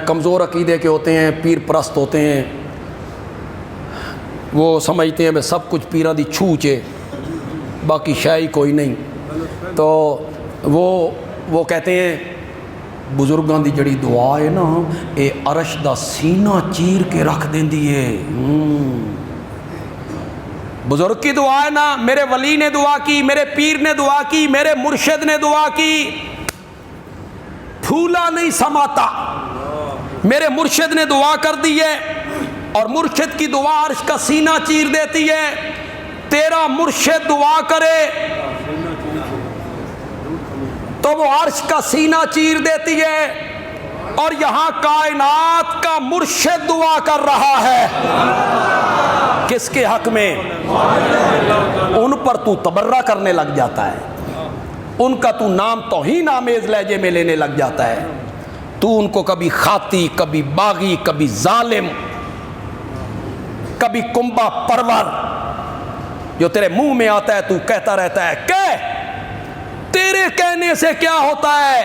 کمزور عقیدے کے ہوتے ہیں، پیر پرست ہوتے ہیں، وہ سمجھتے ہیں میں سب کچھ پیروں دی چھوچے، باقی شے کوئی نہیں، تو وہ کہتے ہیں بزرگاں دی جڑی دعا ہے نا، اے عرش دا سینہ چیر کے رکھ دیندی ہے۔ بزرگ کی دعا ہے نا، میرے ولی نے دعا کی، میرے پیر نے دعا کی، میرے مرشد نے دعا کی، پھولا نہیں سماتا، میرے مرشد نے دعا کر دی ہے، اور مرشد کی دعا عرش کا سینہ چیر دیتی ہے۔ تیرا مرشد دعا کرے تو وہ عرش کا سینہ چیر دیتی ہے، اور یہاں کائنات کا مرشد دعا کر رہا ہے، کس کے حق میں؟ ان پر تو تبرہ کرنے لگ جاتا ہے، ان کا تو نام توہین آمیز لہجے میں لینے لگ جاتا ہے، تو ان کو کبھی خاطی، کبھی باغی، کبھی ظالم، کبھی کنبہ پرور، جو تیرے منہ میں آتا ہے تو کہتا رہتا ہے کہ تیرے کہنے سے کیا ہوتا ہے۔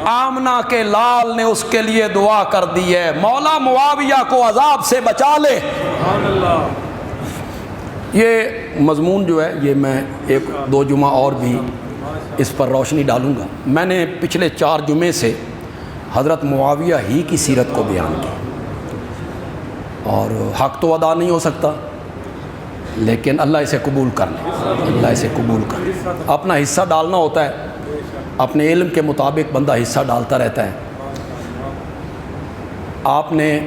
آمنہ کے لال نے اس کے لیے دعا کر دی ہے، مولا معاویہ کو عذاب سے بچا لے۔ یہ مضمون جو ہے، یہ میں ایک دو جمعہ اور بھی اس پر روشنی ڈالوں گا۔ میں نے پچھلے 4 جمعے سے حضرت معاویہ ہی کی سیرت کو بیان کی، اور حق تو ادا نہیں ہو سکتا، لیکن اللہ اسے قبول کر لے، اللہ اسے قبول کر لے۔ اپنا حصہ ڈالنا ہوتا ہے، اپنے علم کے مطابق بندہ حصہ ڈالتا رہتا ہے۔ آپ نے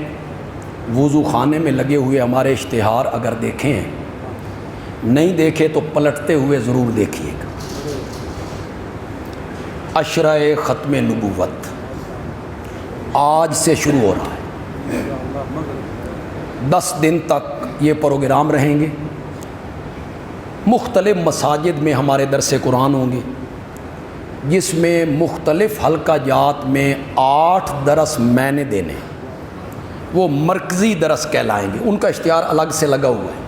وضو خانے میں لگے ہوئے ہمارے اشتہار اگر دیکھے ہیں، نہیں دیکھے تو پلٹتے ہوئے ضرور دیکھیے گا۔ عشرہ ختم نبوت آج سے شروع ہو رہا ہے، 10 دن تک یہ پروگرام رہیں گے۔ مختلف مساجد میں ہمارے درس قرآن ہوں گے، جس میں مختلف حلقہ جات میں 8 درس میں نے دینے، وہ مرکزی درس کہلائیں گے، ان کا اشتہار الگ سے لگا ہوا ہے۔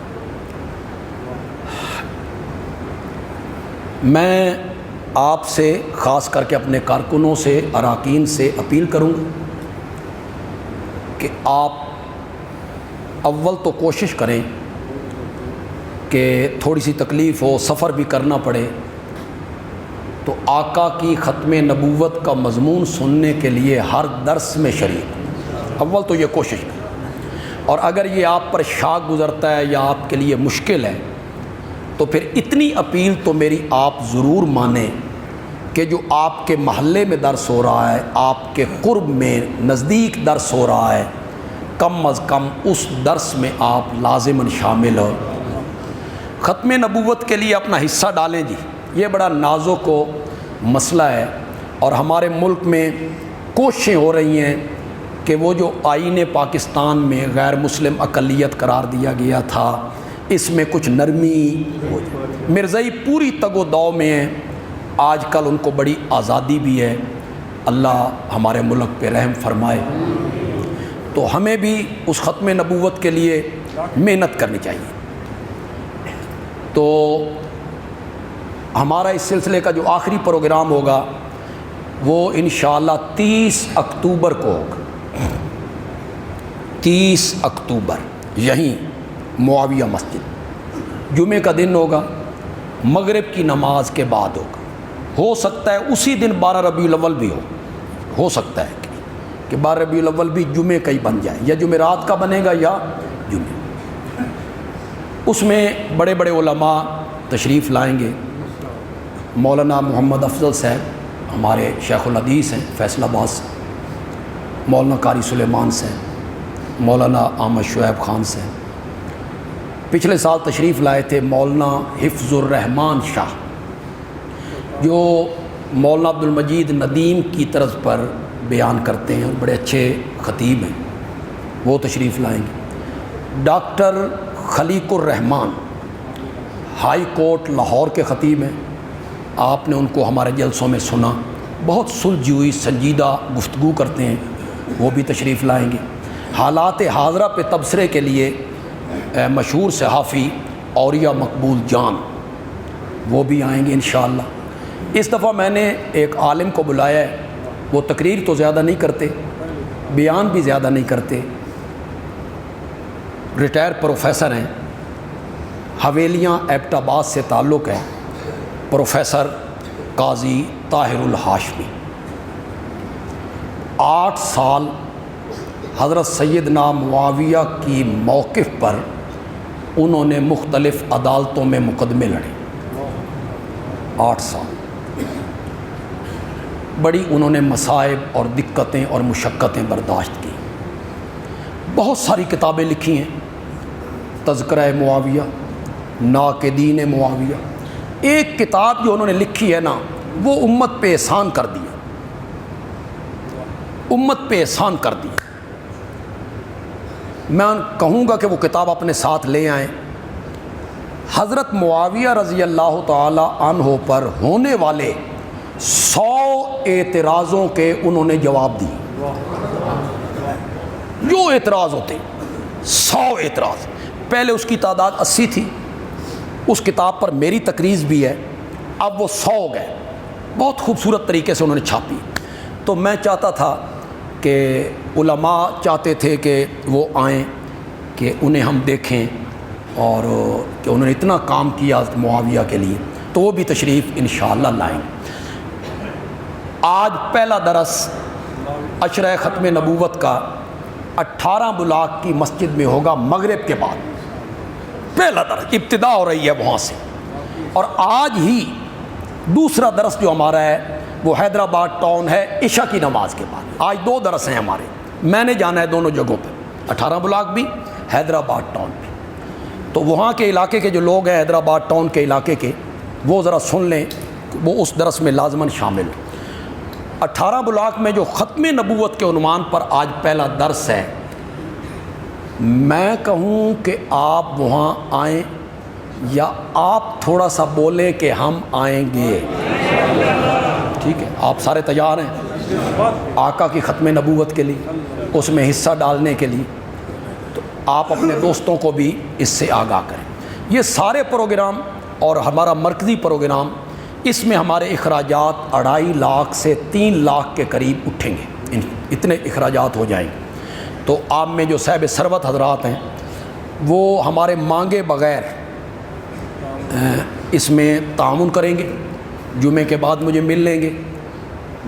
میں آپ سے خاص کر کے اپنے کارکنوں سے، اراکین سے اپیل کروں گا کہ آپ اول تو کوشش کریں کہ تھوڑی سی تکلیف ہو، سفر بھی کرنا پڑے، تو آقا کی ختم نبوت کا مضمون سننے کے لیے ہر درس میں شریک، اول تو یہ کوشش کریں۔ اور اگر یہ آپ پر شاق گزرتا ہے یا آپ کے لیے مشکل ہے، تو پھر اتنی اپیل تو میری آپ ضرور مانیں کہ جو آپ کے محلے میں درس ہو رہا ہے، آپ کے قرب میں نزدیک درس ہو رہا ہے، کم از کم اس درس میں آپ لازماً شامل ہو۔ ختم نبوت کے لیے اپنا حصہ ڈالیں جی، یہ بڑا نازک و مسئلہ ہے، اور ہمارے ملک میں کوششیں ہو رہی ہیں کہ وہ جو آئین پاکستان میں غیر مسلم اقلیت قرار دیا گیا تھا، اس میں کچھ نرمی ہو جائے۔ مرزائی پوری تگ و دو میں ہیں، آج کل ان کو بڑی آزادی بھی ہے، اللہ ہمارے ملک پہ رحم فرمائے۔ تو ہمیں بھی اس ختم نبوت کے لیے محنت کرنی چاہیے۔ تو ہمارا اس سلسلے کا جو آخری پروگرام ہوگا وہ انشاءاللہ 30 اکتوبر کو ہوگا۔ 30 اکتوبر یہیں معاویہ مسجد، جمعے کا دن ہوگا، مغرب کی نماز کے بعد ہوگا، ہو سکتا ہے اسی دن 12 ربیع الاول بھی ہو سکتا ہے کہ 12 ربیع الاول بھی جمعے کا ہی بن جائے، یا جمعرات کا بنے گا یا جمعے۔ اس میں بڑے بڑے علماء تشریف لائیں گے۔ مولانا محمد افضل صاحب ہمارے شیخ الحدیث ہیں فیصل آباد سے، مولانا قاری سلیمان صاحب، مولانا احمد شعیب خان صاحب۔ پچھلے سال تشریف لائے تھے مولانا حفظ الرحمان شاہ، جو مولانا عبد المجید ندیم کی طرز پر بیان کرتے ہیں اور بڑے اچھے خطیب ہیں، وہ تشریف لائیں گے۔ ڈاکٹر خلیق الرحمان ہائی کورٹ لاہور کے خطیب ہیں، آپ نے ان کو ہمارے جلسوں میں سنا، بہت سلجھی ہوئی سنجیدہ گفتگو کرتے ہیں، وہ بھی تشریف لائیں گے۔ حالات حاضرہ پہ تبصرے کے لیے مشہور صحافی اوریہ مقبول جان، وہ بھی آئیں گے انشاءاللہ۔ اس دفعہ میں نے ایک عالم کو بلایا ہے، وہ تقریر تو زیادہ نہیں کرتے، بیان بھی زیادہ نہیں کرتے، ریٹائر پروفیسر ہیں، حویلیاں ایبٹ آباد سے تعلق ہے، پروفیسر قاضی طاہر الہاشمی۔ 8 سال حضرت سیدنا معاویہ کی موقف پر انہوں نے مختلف عدالتوں میں مقدمے لڑے، 8 سال بڑی انہوں نے مصائب اور دقتیں اور مشقتیں برداشت کی۔ بہت ساری کتابیں لکھی ہیں، تذکرہ معاویہ، ناقدین معاویہ۔ ایک کتاب جو انہوں نے لکھی ہے نا، وہ امت پہ احسان کر دیا، امت پہ احسان کر دیا۔ میں کہوں گا کہ وہ کتاب اپنے ساتھ لے آئیں۔ حضرت معاویہ رضی اللہ تعالی عنہ پر ہونے والے 100 اعتراضوں کے انہوں نے جواب دیے، جو اعتراض ہوتے 100 اعتراض۔ پہلے اس کی تعداد 80 تھی، اس کتاب پر میری تقریر بھی ہے، اب وہ 100 ہو گئے۔ بہت خوبصورت طریقے سے انہوں نے چھاپی۔ تو میں چاہتا تھا کہ علماء چاہتے تھے کہ وہ آئیں، کہ انہیں ہم دیکھیں، اور کہ انہوں نے اتنا کام کیا معاویہ کے لیے، تو وہ بھی تشریف انشاءاللہ لائیں۔ آج پہلا درس عشرہ ختم نبوت کا 18 بلاک کی مسجد میں ہوگا، مغرب کے بعد پہلا درس ابتدا ہو رہی ہے وہاں سے۔ اور آج ہی دوسرا درس جو ہمارا ہے وہ حیدرآباد ٹاؤن ہے، عشاء کی نماز کے بعد۔ آج 2 درس ہیں ہمارے، میں نے جانا ہے دونوں جگہوں پہ، 18 بلاک بھی، حیدرآباد ٹاؤن بھی۔ تو وہاں کے علاقے کے جو لوگ ہیں، حیدرآباد ٹاؤن کے علاقے کے، وہ ذرا سن لیں، وہ اس درس میں لازماً شامل ہو۔ 18 بلاک میں جو ختم نبوت کے عنوان پر آج پہلا درس ہے، میں کہوں کہ آپ وہاں آئیں، یا آپ تھوڑا سا بولیں کہ ہم آئیں گے؟ ٹھیک ہے، آپ سارے تیار ہیں آقا کی ختم نبوت کے لیے، اس میں حصہ ڈالنے کے لیے؟ تو آپ اپنے دوستوں کو بھی اس سے آگاہ کریں۔ یہ سارے پروگرام اور ہمارا مرکزی پروگرام، اس میں ہمارے اخراجات 2.5 لاکھ سے 3 لاکھ کے قریب اٹھیں گے، اتنے اخراجات ہو جائیں گے۔ تو آپ میں جو صاحب ثروت حضرات ہیں، وہ ہمارے مانگے بغیر اس میں تعاون کریں گے۔ جمعے کے بعد مجھے مل لیں گے،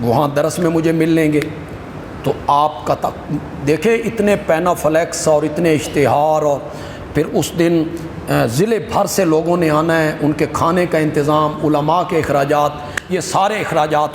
وہاں درس میں مجھے مل لیں گے۔ تو آپ کا دیکھیں، اتنے پینا فلیکس اور اتنے اشتہار، اور پھر اس دن ضلع بھر سے لوگوں نے آنا ہے، ان کے کھانے کا انتظام، علماء کے اخراجات، یہ سارے اخراجات